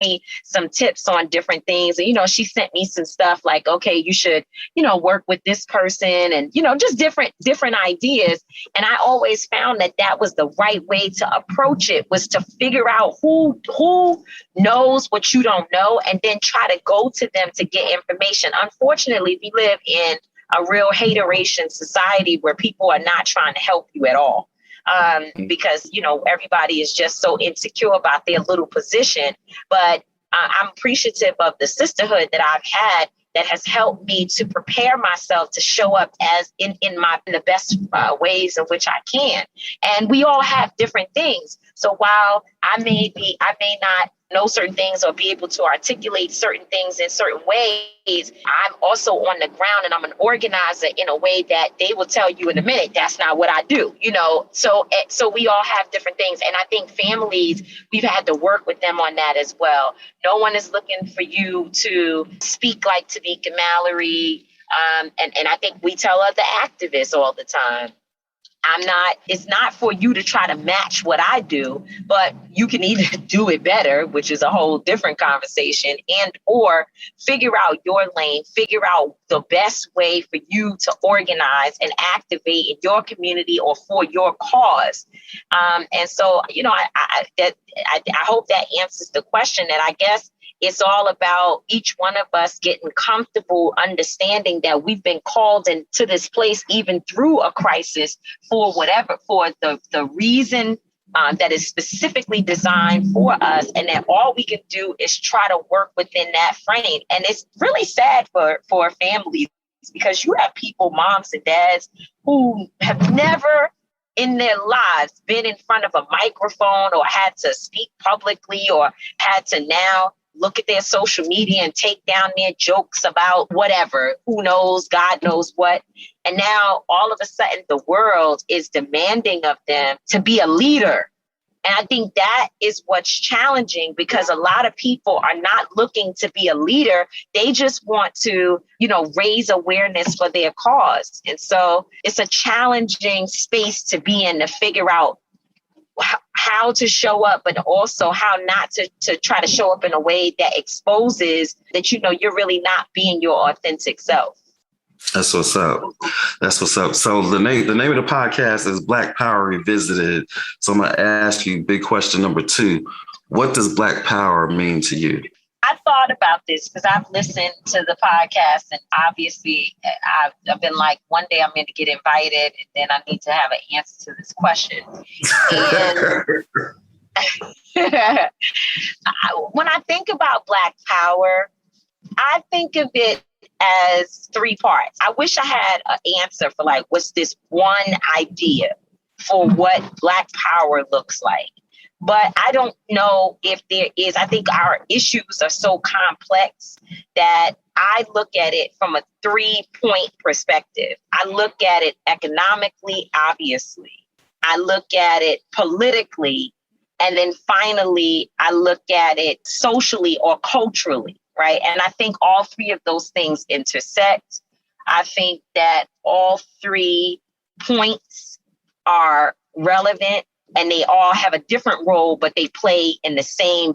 me some tips on different things. And, she sent me some stuff like, okay, you should, work with this person and, just different ideas. And I always found that was the right way to approach it, was to figure out who knows what you don't know and then try to go to them to get information. Unfortunately, we live in a real hateration society where people are not trying to help you at all. Because, everybody is just so insecure about their little position. But I'm appreciative of the sisterhood that I've had that has helped me to prepare myself to show up as in the best ways in which I can. And we all have different things. So while I may not know certain things or be able to articulate certain things in certain ways, I'm also on the ground and I'm an organizer in a way that they will tell you in a minute, that's not what I do, So we all have different things. And I think families, we've had to work with them on that as well. No one is looking for you to speak like Tamika Mallory. And I think we tell other activists all the time, it's not for you to try to match what I do, but you can either do it better, which is a whole different conversation, and or figure out your lane, figure out the best way for you to organize and activate in your community or for your cause. And so, I hope that answers the question. And I guess it's all about each one of us getting comfortable, understanding that we've been called into this place, even through a crisis, for the reason that is specifically designed for us. And that all we can do is try to work within that frame. And it's really sad for families, because you have people, moms and dads, who have never in their lives been in front of a microphone or had to speak publicly or had to now look at their social media and take down their jokes about whatever, who knows, God knows what. And now all of a sudden the world is demanding of them to be a leader. And I think that is what's challenging, because a lot of people are not looking to be a leader. They just want to, raise awareness for their cause. And so it's a challenging space to be in, to figure out how to show up, but also how not to try to show up in a way that exposes that, you're really not being your authentic self. That's what's up. So the name of the podcast is Black Power Revisited. So I'm going to ask you big question number 2. What does Black Power mean to you? I thought about this because I've listened to the podcast, and obviously I've been like, one day I'm going to get invited and then I need to have an answer to this question. And when I think about Black Power, I think of it as 3 parts. I wish I had an answer for what's this one idea for what Black Power looks like. But I don't know if there is. I think our issues are so complex that I look at it from a 3-point perspective. I look at it economically, obviously. I look at it politically. And then finally, I look at it socially or culturally, right? And I think all 3 of those things intersect. I think that all 3 points are relevant. And they all have a different role, but they play on the same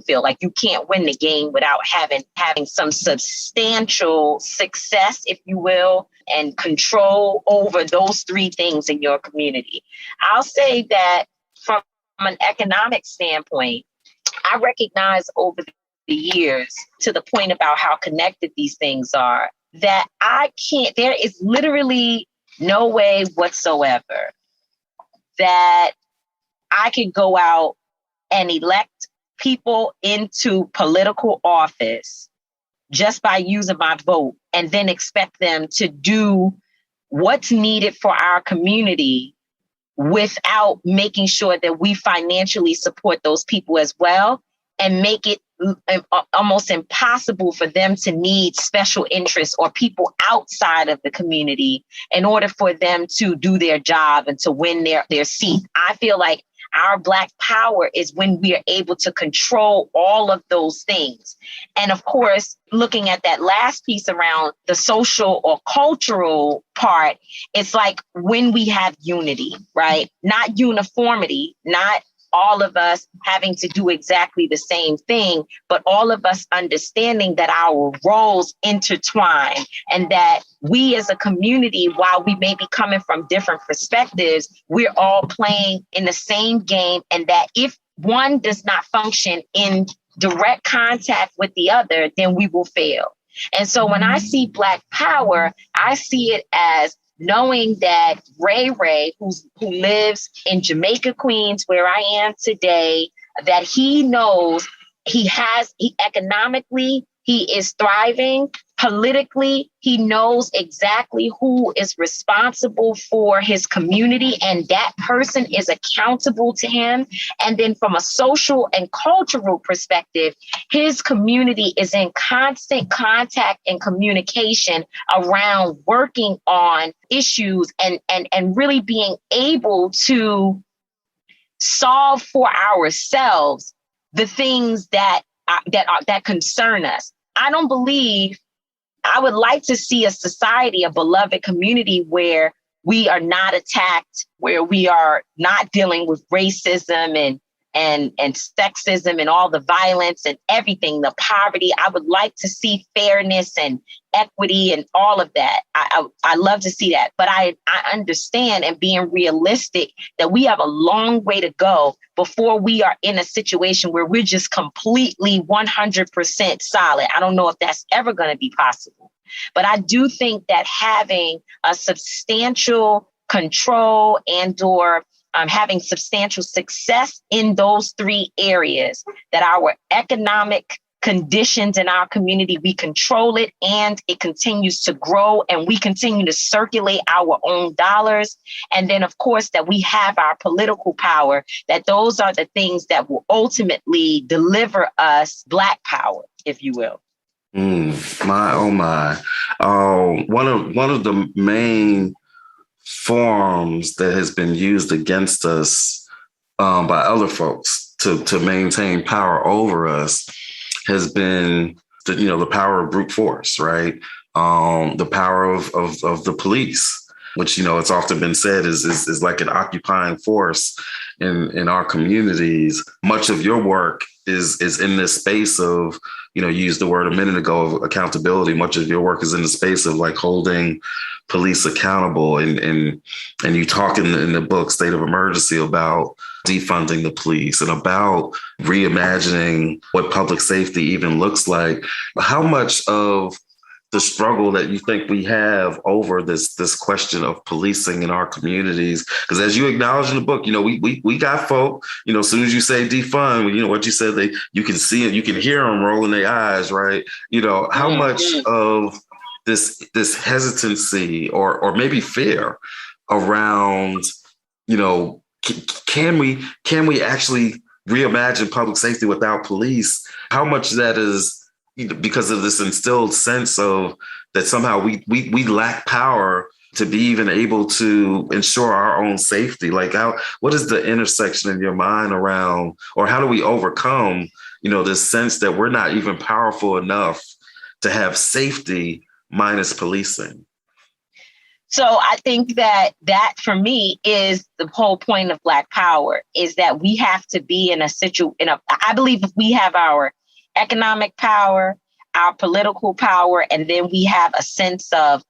field. Like, you can't win the game without having some substantial success, if you will, and control over those 3 things in your community. I'll say that from an economic standpoint, I recognize over the years, to the point about how connected these things are, that there is literally no way whatsoever that I could go out and elect people into political office just by using my vote and then expect them to do what's needed for our community without making sure that we financially support those people as well, and make it almost impossible for them to need special interests or people outside of the community in order for them to do their job and to win their seat. I feel like our Black power is when we are able to control all of those things. And of course, looking at that last piece around the social or cultural part, it's like when we have unity, right? Not uniformity, not all of us having to do exactly the same thing, but all of us understanding that our roles intertwine and that we as a community, while we may be coming from different perspectives, we're all playing in the same game, and that if one does not function in direct contact with the other, then we will fail. And so when I see Black Power, I see it as knowing that Ray, who lives in Jamaica, Queens, where I am today, that he knows he economically, he is thriving. Politically, he knows exactly who is responsible for his community, and that person is accountable to him. And then from a social and cultural perspective, his community is in constant contact and communication around working on issues and really being able to solve for ourselves the things that concern us. I would like to see a society, a beloved community where we are not attacked, where we are not dealing with racism and sexism and all the violence and everything, the poverty. I would like to see fairness and equity and all of that. I love to see that. But I understand, and being realistic, that we have a long way to go before we are in a situation where we're just completely 100% solid. I don't know if that's ever going to be possible. But I do think that having a substantial control and/or having substantial success in those three areas, that our economic conditions in our community, we control it and it continues to grow, and we continue to circulate our own dollars. And then, of course, that we have our political power, that those are the things that will ultimately deliver us Black power, if you will. My, oh my. One of the main forms that has been used against us by other folks to maintain power over us has been the power of brute force, right? The power of the police, which it's often been said is like an occupying force in our communities. Much of your work is in this space of, you used the word a minute ago of accountability. Much of your work is in the space of like holding police accountable. And you talk in the book, State of Emergency, about defunding the police and about reimagining what public safety even looks like. How much of the struggle that you think we have over this question of policing in our communities? Because as you acknowledge in the book, we got folk, as soon as you say defund, what you said, you can see it, you can hear them rolling their eyes, right? How much of this hesitancy or maybe fear around, can we actually reimagine public safety without police? How much of that is because of this instilled sense of that somehow we lack power to be even able to ensure our own safety? Like, what is the intersection in your mind around, or how do we overcome, this sense that we're not even powerful enough to have safety minus policing? So I think that for me is the whole point of Black Power, is that we have to be in I believe if we have our economic power, our political power, and then we have a sense of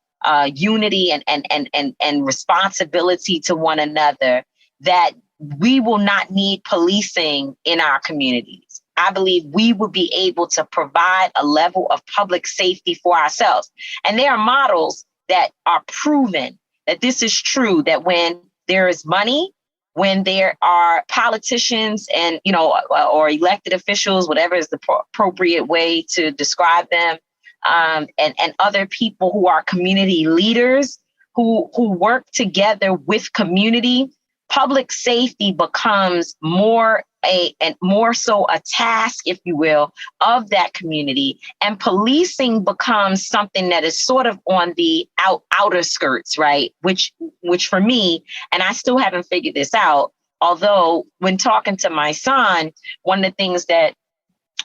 unity and responsibility to one another, that we will not need policing in our communities. I believe we will be able to provide a level of public safety for ourselves. And there are models that are proven that this is true, that when there is money, when there are politicians and, or elected officials, whatever is the appropriate way to describe them, and other people who are community leaders who work together with community, public safety becomes more so a task, if you will, of that community. And policing becomes something that is sort of on the outer skirts, right? Which for me, and I still haven't figured this out, although when talking to my son, one of the things that,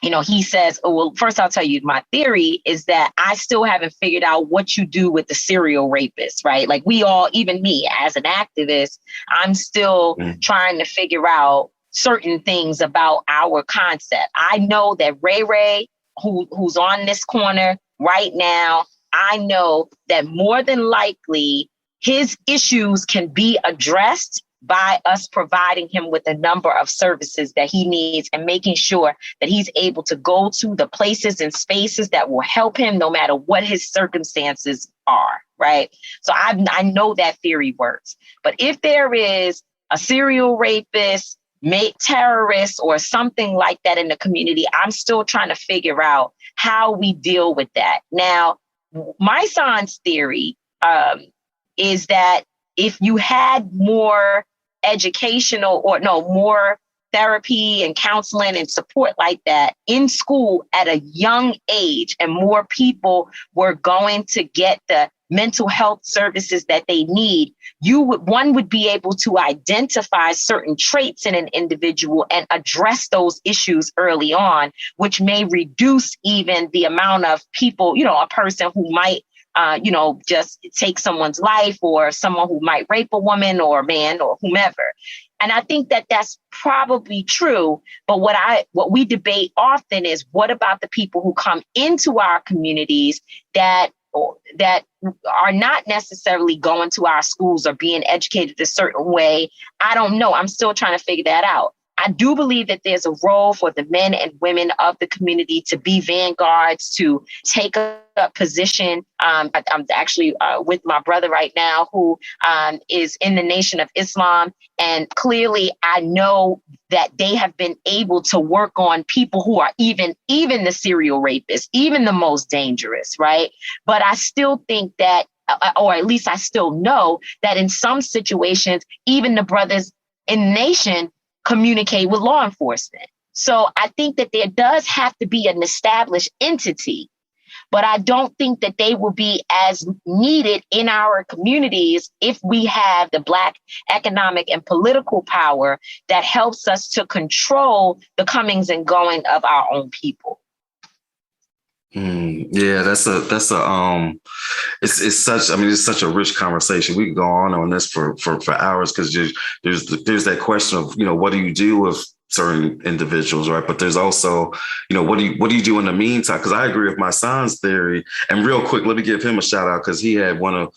he says, well, first I'll tell you, my theory is that I still haven't figured out what you do with the serial rapist, right? Like we all, even me as an activist, I'm still trying to figure out certain things about our concept. I know that Ray, who's on this corner right now, I know that more than likely his issues can be addressed by us providing him with a number of services that he needs and making sure that he's able to go to the places and spaces that will help him no matter what his circumstances are, right? So I know that theory works. But if there is a serial rapist, terrorist, or something like that in the community, I'm still trying to figure out how we deal with that. Now, my son's theory is that if you had more more therapy and counseling and support like that in school at a young age, and more people were going to get the mental health services that they need, one would be able to identify certain traits in an individual and address those issues early on, which may reduce even the amount of people, a person who might just take someone's life, or someone who might rape a woman or a man or whomever. And I think that that's probably true. But what we debate often is, what about the people who come into our communities that are not necessarily going to our schools or being educated a certain way? I don't know. I'm still trying to figure that out. I do believe that there's a role for the men and women of the community to be vanguards, to take a position. I'm actually with my brother right now, who is in the Nation of Islam. And clearly, I know that they have been able to work on people who are even the serial rapists, even the most dangerous, right? But I still think that, or at least I still know that in some situations, even the brothers in the nation communicate with law enforcement. So I think that there does have to be an established entity, but I don't think that they will be as needed in our communities if we have the Black economic and political power that helps us to control the comings and going of our own people. Yeah, it's such a rich conversation. We could go on this for hours, because there's that question of, what do you do with certain individuals, right? But there's also, what do you do in the meantime? Because I agree with my son's theory. And real quick, let me give him a shout out, because he had one of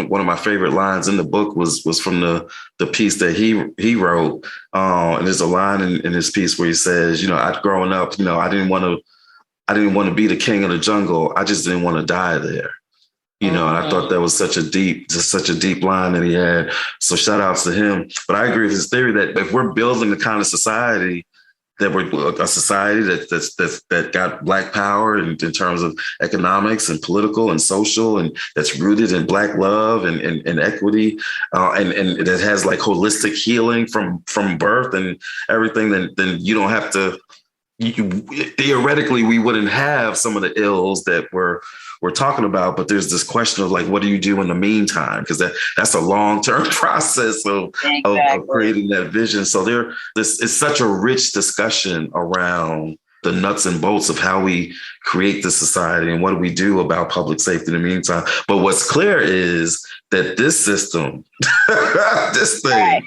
my favorite lines in the book was from the piece that he wrote. And there's a line in his piece where he says, I'd growing up, I didn't want to be the king of the jungle. I just didn't want to die there. And I thought that was such a deep line that he had. So shout outs to him. But I agree with his theory that if we're building the kind of society that we're a society that got Black power in terms of economics and political and social, and that's rooted in Black love and equity, and that has like holistic healing from birth and everything, then you don't have to. Theoretically, we wouldn't have some of the ills that we're talking about, but there's this question of like, what do you do in the meantime? Because that's a long-term process of creating that vision. So this is such a rich discussion around the nuts and bolts of how we create this society and what do we do about public safety in the meantime. But what's clear is that this system, this thing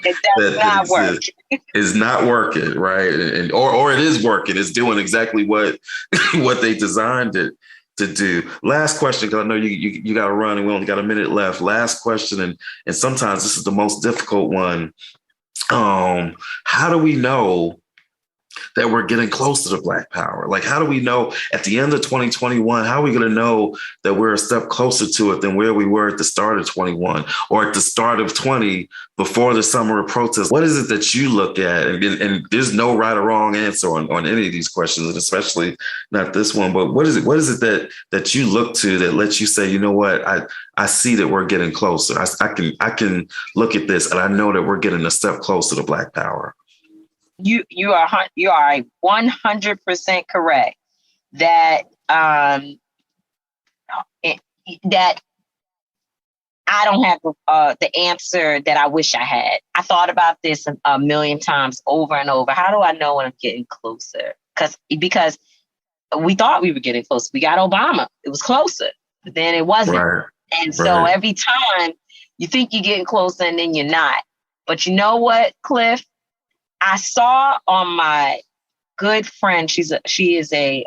is not working, right? And or it is working. It's doing exactly what they designed it to do. Last question, because I know you got to run and we only got a minute left. Last question, and sometimes this is the most difficult one. How do we know that we're getting close to the Black power? Like, how do we know at the end of 2021, how are we going to know that we're a step closer to it than where we were at the start of 21 or at the start of 20 before the summer of protest? What is it that you look at? And there's no right or wrong answer on any of these questions, and especially not this one. But what is it that you look to that lets you say, you know what, I see that we're getting closer. I can look at this and I know that we're getting a step closer to Black power. You are 100% correct that that I don't have the answer that I wish I had. I thought about this a million times over and over. How do I know when I'm getting closer? Because we thought we were getting closer. We got Obama. It was closer, but then it wasn't. Right. And so every time you think you're getting closer and then you're not. But you know what, Cliff? I saw on my good friend, she is a